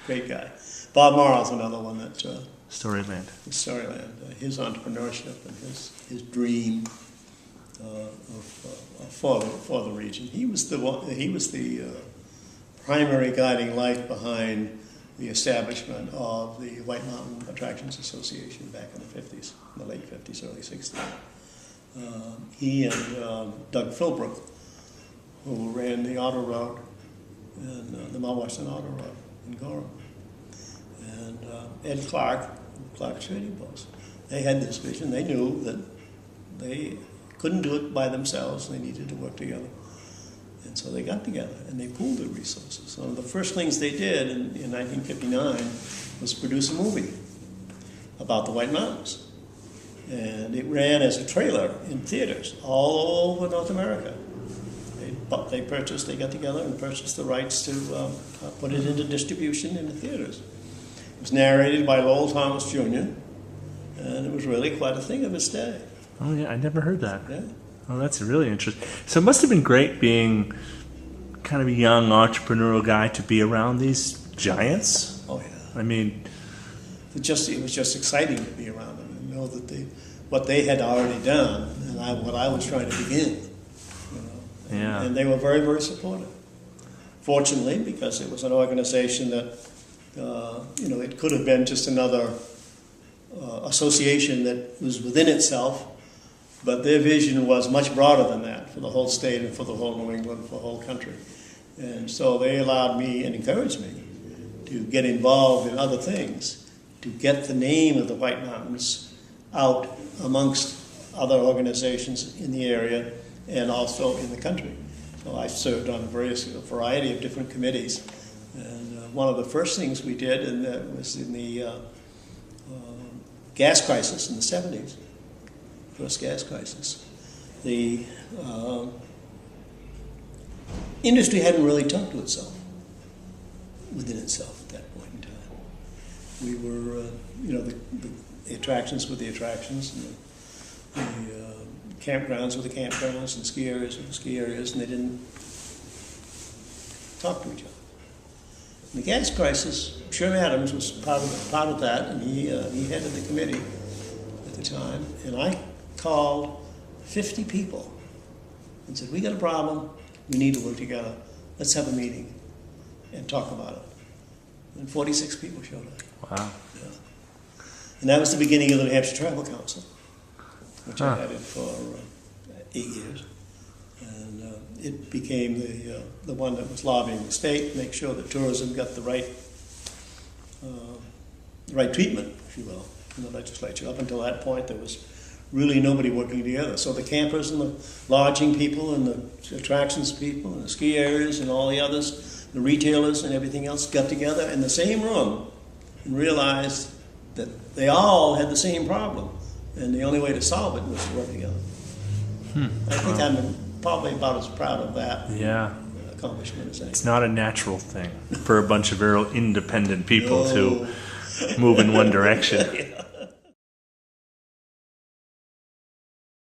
Great guy. Bob Morrow's another one that Storyland. Storyland. His entrepreneurship and his dream for the region. He was the one. He was the primary guiding light behind the establishment of the White Mountain Attractions Association back in the 50s, in the late 50s, early 60s. He and Doug Philbrook, who ran the auto road, and the Mount Western Auto Road in Gorham, and Ed Clark Trading Post. They had this vision. They knew that they couldn't do it by themselves. They needed to work together. And so they got together and they pooled their resources. So one of the first things they did in 1959 was produce a movie about the White Mountains. And it ran as a trailer in theaters all over North America. They got together and purchased the rights to put it into distribution in the theaters. It was narrated by Lowell Thomas Jr., and it was really quite a thing of its day. Oh yeah, I never heard that. Yeah. Oh, that's really interesting. So it must have been great being kind of a young entrepreneurial guy to be around these giants. Oh yeah. I mean, it was just exciting to be around them and know that what they had already done and what I was trying to begin. Yeah. And they were very, very supportive. Fortunately, because it was an organization that, it could have been just another association that was within itself, but their vision was much broader than that for the whole state and for the whole New England, for the whole country. And so they allowed me and encouraged me to get involved in other things, to get the name of the White Mountains out amongst other organizations in the area and also in the country. So I served on a variety of different committees. And one of the first things we did, and that was in the gas crisis in the 70s, first gas crisis. The industry hadn't really talked to itself, within itself at that point in time. We were, the attractions were the attractions, and the campgrounds were the campgrounds, and ski areas were the ski areas, and they didn't talk to each other. In the gas crisis, Sherman Adams was part of that, and he headed the committee at the time, and I called 50 people and said, we got a problem, we need to work together, let's have a meeting and talk about it. And 46 people showed up. Wow. Yeah. And that was the beginning of the New Hampshire Travel Council, which I headed for 8 years. And it became the one that was lobbying the state to make sure that tourism got the right treatment, if you will, in the legislature. Up until that point, there was really nobody working together. So the campers and the lodging people and the attractions people and the ski areas and all the others, the retailers and everything else got together in the same room and realized that they all had the same problem. And the only way to solve it was to work together. I think I'm probably about as proud of that accomplishment as anything. It's not a natural thing for a bunch of very independent people to move in one direction.